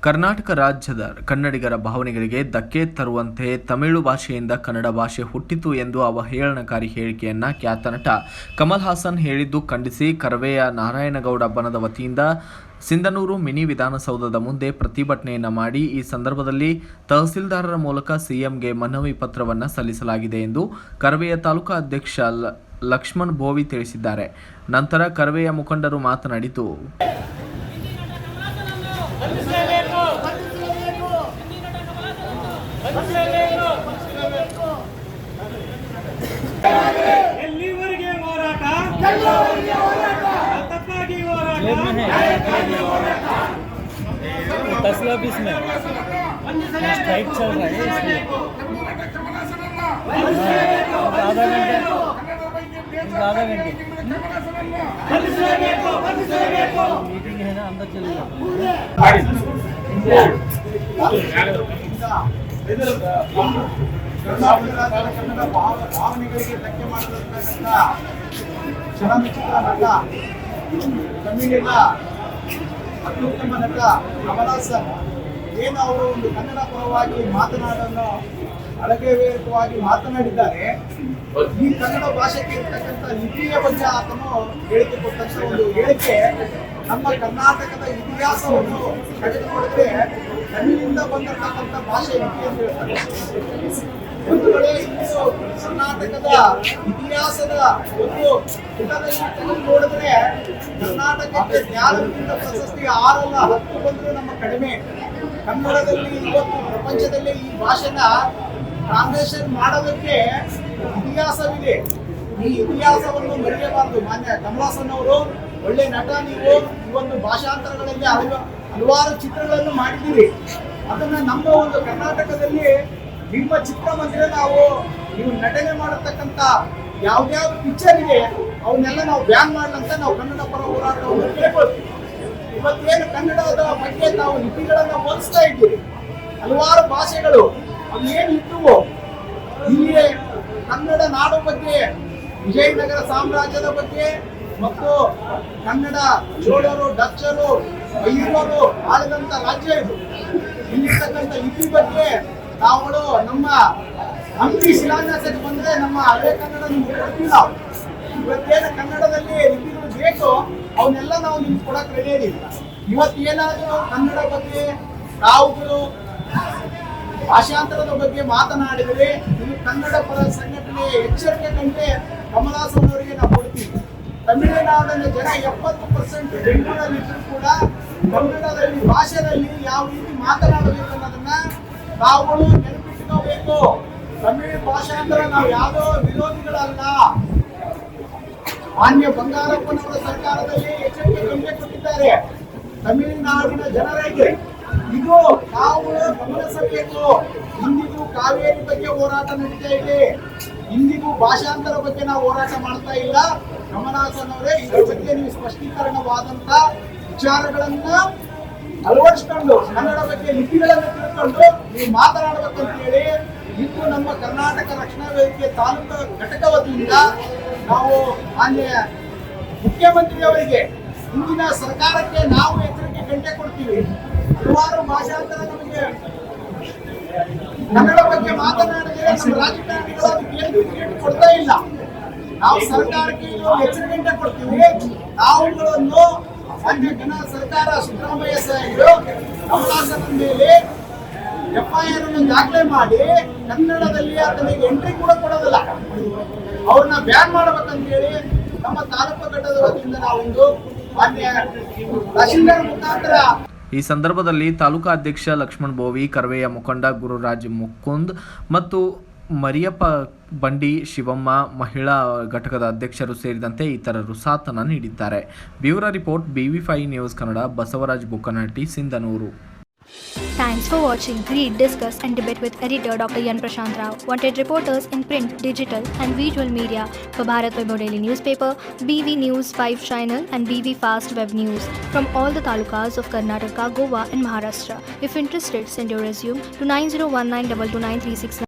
ಕರ್ನಾಟಕ ರಾಜ್ಯದ ಕನ್ನಡಿಗರ ಭಾವನೆಗಳಿಗೆ ಧಕ್ಕೆ ತರುವಂತೆ ತಮಿಳು ಭಾಷೆಯಿಂದ ಕನ್ನಡ ಭಾಷೆ ಹುಟ್ಟಿತು ಎಂದು ಅವಹೇಳನಕಾರಿ ಹೇಳಿಕೆಯನ್ನ ಖ್ಯಾತ ನಟ ಕಮಲ್ ಹಾಸನ್ ಹೇಳಿದ್ದು ಖಂಡಿಸಿ ಕರವೆಯ ನಾರಾಯಣಗೌಡ ಬಣದ ವತಿಯಿಂದ ಸಿಂಧನೂರು ಮಿನಿ ವಿಧಾನಸೌಧದ ಮುಂದೆ ಪ್ರತಿಭಟನೆಯನ್ನ ಮಾಡಿ ಈ ಸಂದರ್ಭದಲ್ಲಿ ತಹಸೀಲ್ದಾರರ ಮೂಲಕ ಸಿಎಂಗೆ ಮನವಿ ಪತ್ರವನ್ನು ಸಲ್ಲಿಸಲಾಗಿದೆ ಎಂದು ಕರವೆಯ ತಾಲೂಕಾ ಅಧ್ಯಕ್ಷ ಲಕ್ಷ್ಮಣ್ ಬೋವಿ ತಿಳಿಸಿದ್ದಾರೆ. ನಂತರ ಕರವೆಯ ಮುಖಂಡರು ಮಾತನಾಡಿತು. ಎಲ್ಲಿವರೆಗೆ ಹೋರಾಟ तत्कागी तस्ला भी इसमें स्ट्राइक चल रहा है इसलिए आधा घंटे मीटिंग है ना अंदर चलेगा. ಕನ್ನಡ ಭಾವನೆಗಳಿಗೆ ಧಕ್ಕೆ ಮಾಡಿರ್ತಕ್ಕಂಥ ಚಲನಚಿತ್ರ ನಟ ತಮಿಳಿನ ಅತ್ಯುತ್ತಮ ನಟ ಕಮಲ್ ಹಾಸನ್ ಏನು ಅವರು ಒಂದು ಕನ್ನಡ ಪರವಾಗಿ ಮಾತನಾಡಲು ಅಳಗೆವೇರಕವಾಗಿ ಮಾತನಾಡಿದ್ದಾರೆ. ಈ ಕನ್ನಡ ಭಾಷೆಗೆ ಇರ್ತಕ್ಕಂಥ ಲಿಪಿಯ ಬಗ್ಗೆ ಆತನು ಹೇಳಿಕೆ ಕೊಟ್ಟಂತ ಒಂದು ಹೇಳಿಕೆ ನಮ್ಮ ಕರ್ನಾಟಕದ ಇತಿಹಾಸವನ್ನು ತೆಗೆದುಕೊಂಡ್ರೆ ತಮಿಳಿಂದ ಬಂದಿರತಕ್ಕಂಥ ಭಾಷೆ ಲಿಪಿ ಅಂತ ಹೇಳ್ತಾರೆ. ಒಂದು ಕಡೆ ಇಂದು ಕರ್ನಾಟಕದ ಇತಿಹಾಸದ ಒಂದು ಪುಟದಲ್ಲಿ ತೆಗೆದು ನೋಡಿದ್ರೆ ಕರ್ನಾಟಕಕ್ಕೆ ಜ್ಞಾನಪೀಠ ಪ್ರಶಸ್ತಿ 6 ಅಲ್ಲ 10 ಬಂದರೂ ನಮ್ಮ ಕಡಿಮೆ. ಕನ್ನಡದಲ್ಲಿ ಇವತ್ತು ಪ್ರಪಂಚದಲ್ಲಿ ಈ ಭಾಷೆನ ಟ್ರಾನ್ಸ್ಲೇಷನ್ ಮಾಡೋದಕ್ಕೆ ಇತಿಹಾಸವಿದೆ. ಈ ಇತಿಹಾಸವನ್ನು ಮರೆಯಬಾರದು. ಮಾನ್ಯ ಕಮಲ್ ಹಾಸನ್ ಅವರು ಒಳ್ಳೆ ನಟ. ನೀವು ಈ ಒಂದು ಭಾಷಾಂತರಗಳಲ್ಲಿ ಹಲವಾರು ಚಿತ್ರಗಳನ್ನು ಮಾಡಿದ್ದೀರಿ. ಅದನ್ನ ನಮ್ಮ ಒಂದು ಕರ್ನಾಟಕದಲ್ಲಿ ನಿಮ್ಮ ಚಿತ್ರಮಂದಿರ ನೀವು ನಟನೆ ಮಾಡತಕ್ಕಂಥ ಯಾವ್ದಾವ್ದು ಪಿಕ್ಚರ್ ಇದೆ ಅವನ್ನೆಲ್ಲ ನಾವು ಬ್ಯಾನ್ ಮಾಡ್ಲಂತ ನಾವು ಕನ್ನಡ ಪರ ಹೋರಾಟವನ್ನು ಕೇಳ್ಕೊಳ್ತೀವಿ. ಇವತ್ತೇನು ಕನ್ನಡದ ಬಗ್ಗೆ ನಾವು ಲಿಪಿಗಳನ್ನ ಹೋಲಿಸ್ತಾ ಇದ್ದೀರಿ. ಹಲವಾರು ಭಾಷೆಗಳು ಅವೇನು ಇಟ್ಟುವೋ ಇಲ್ಲಿ ಕನ್ನಡ ನಾಡು ಬಗ್ಗೆ, ವಿಜಯನಗರ ಸಾಮ್ರಾಜ್ಯದ ಬಗ್ಗೆ ಮತ್ತು ಕನ್ನಡ ಚೋಳರು, ಡಚ್ಚರು, ಮೈಸೂರು ಆಳಿದಂತ ರಾಜ್ಯ ಇದು. ಇಲ್ಲಿರ್ತಕ್ಕಂಥ ಲಿಪಿ ಬಗ್ಗೆ ನಾವುಗಳು ನಮ್ಮ ಹಂಪಿ ಶಿಲಾನ್ಯಾಸಕ್ಕೆ ಬಂದ್ರೆ ನಮ್ಮ ಹಳೆ ಕನ್ನಡ ನಿಮ್ಗೆ ಕೊಡ್ತೀವಿ. ನಾವು ಇವತ್ತೇನು ಕನ್ನಡದಲ್ಲಿ ಲಿಪಿಗಳು ಬೇಕು ಅವನ್ನೆಲ್ಲ ನಾವು ನಿಮ್ಗೆ ಕೊಡಕ್ಕೆ ರೆಡಿ ಇದೀವಿ. ಇವತ್ತು ಏನಾದರೂ ಕನ್ನಡ ಬಗ್ಗೆ ನಾವುಗಳು ಭಾಷಾಂತರದ ಬಗ್ಗೆ ಮಾತನಾಡಿದರೆ ಇದು ಕನ್ನಡ ಪರ ಸಂಘಟನೆ ಎಚ್ಚರಿಕೆ ಕಂಡೆ ಕಮಲ್ ಹಾಸನ್ ಅವರಿಗೆ ನಾವು ಕೊಡ್ತೀವಿ. ತಮಿಳುನಾಡಿನ ಜನ 70% ಬೆಂಗಳೂರಲ್ಲಿದ್ದರೂ ಕೂಡ ಕನ್ನಡದಲ್ಲಿ ಭಾಷೆಯಲ್ಲಿ ಯಾವ ರೀತಿ ಮಾತನಾಡಬೇಕು ಅನ್ನೋದನ್ನ ನಾವುಗಳು ನೆನಪಿಟ್ಕೋಬೇಕು. ತಮಿಳು ಭಾಷಾಂತರ ನಾವು ಯಾವುದೋ ವಿರೋಧಿಗಳಲ್ಲ. ಮಾನ್ಯ ಬಂಗಾರಪ್ಪನವರ ಸರ್ಕಾರದಲ್ಲಿ ಎಚ್ಚರಿಕೆ ಕಂಡೆ ಕೊಟ್ಟಿದ್ದಾರೆ ತಮಿಳುನಾಡಿನ ಜನರಿಗೆ. ಇದು ನಾವು ಗಮನಿಸಬೇಕು. ಇಂದಿಗೂ ಕಾವೇರಿ ಬಗ್ಗೆ ಹೋರಾಟ ನಡೀತಾ ಇದೆ. ಇಂದಿಗೂ ಭಾಷಾಂತರ ಬಗ್ಗೆ ನಾವು ಹೋರಾಟ ಮಾಡ್ತಾ ಇಲ್ಲ. ಕಮಲ್ ಹಾಸನ್ ಅವರೇ ಇದ್ರ ಬಗ್ಗೆ ನೀವು ಸ್ಪಷ್ಟೀಕರಣವಾದಂತ ವಿಚಾರಗಳನ್ನ ಅಳವಡಿಸಿಕೊಂಡು ಕನ್ನಡ ಬಗ್ಗೆ ಲಿಪಿಗಳನ್ನು ತಿಳ್ಕೊಂಡು ನೀವು ಮಾತನಾಡಬೇಕಂತ ಹೇಳಿ ಇಂದು ನಮ್ಮ ಕರ್ನಾಟಕ ರಕ್ಷಣಾ ವೇದಿಕೆ ತಾಲೂಕು ಘಟಕ ವತಿಯಿಂದ ನಾವು ಮಾನ್ಯ ಮುಖ್ಯಮಂತ್ರಿಯವರಿಗೆ ಇಂದಿನ ಸರ್ಕಾರಕ್ಕೆ ನಾವು ಎಚ್ಚರಿಕೆ ಗಂಟೆ ಕೊಡ್ತೀವಿ. ಹಲವಾರು ಭಾಷಾಂತರ ನಮಗೆ ಕನ್ನಡ ಬಗ್ಗೆ ಮಾತನಾಡಿದರೆ ನಮ್ಮ ರಾಜಕಾರಣಿಗಳು ಕೊಡ್ತಾ ಇಲ್ಲ. ನಾವು ಸರ್ಕಾರಕ್ಕೆ ಎಚ್ಚರಿಕೆ ಗಂಟೆ ಕೊಡ್ತೀವಿ. ನಾವುಗಳನ್ನು ಜನ ಸರ್ಕಾರ ಸಿದ್ದರಾಮಯ್ಯ ಸಾಹೇಬರು ಕಮಲ್ ಹಾಸನ್ ಮೇಲೆ FIR ಅನ್ನು ದಾಖಲೆ ಮಾಡಿ ಕನ್ನಡದಲ್ಲಿ ಆತನಿಗೆ ಎಂಟ್ರಿ ಕೂಡ ಕೊಡೋದಿಲ್ಲ. ಅವ್ರನ್ನ ಬ್ಯಾನ್ ಮಾಡಬೇಕಂತ ಹೇಳಿ ನಮ್ಮ ತಾಲೂಕು ಘಟಕದ ವತಿಯಿಂದ ನಾವೊಂದು ಮಾನ್ಯ ತಹಶೀಲ್ದಾರ್ ಮುಖಾಂತರ. ಈ ಸಂದರ್ಭದಲ್ಲಿ ತಾಲೂಕಾ ಅಧ್ಯಕ್ಷ ಲಕ್ಷ್ಮಣ್ ಬೋವಿ, ಕರವೆಯ ಮುಖಂಡ ಗುರುರಾಜ್ ಮುಕುಂದ್ ಮತ್ತು ಮರಿಯಪ್ಪ ಬಂಡಿ, ಶಿವಮ್ಮ, ಮಹಿಳಾ ಘಟಕದ ಅಧ್ಯಕ್ಷರು ಸೇರಿದಂತೆ ಇತರರು ಸಾಥನ್ನ ನೀಡಿದ್ದಾರೆ. Bureau report BV5 news Kannada. Basavaraj Bukkanahatti, Sindhanur. Thanks for watching. Read, discuss and debate with editor Dr. Yan Prashant Rao. Wanted reporters in print, digital and visual media for Bharat Vaibhav Daily Newspaper, BV News 5 Channel and BV Fast Web News from all the talukas of Karnataka, Goa and Maharashtra. If interested, send your resume to 9019229369.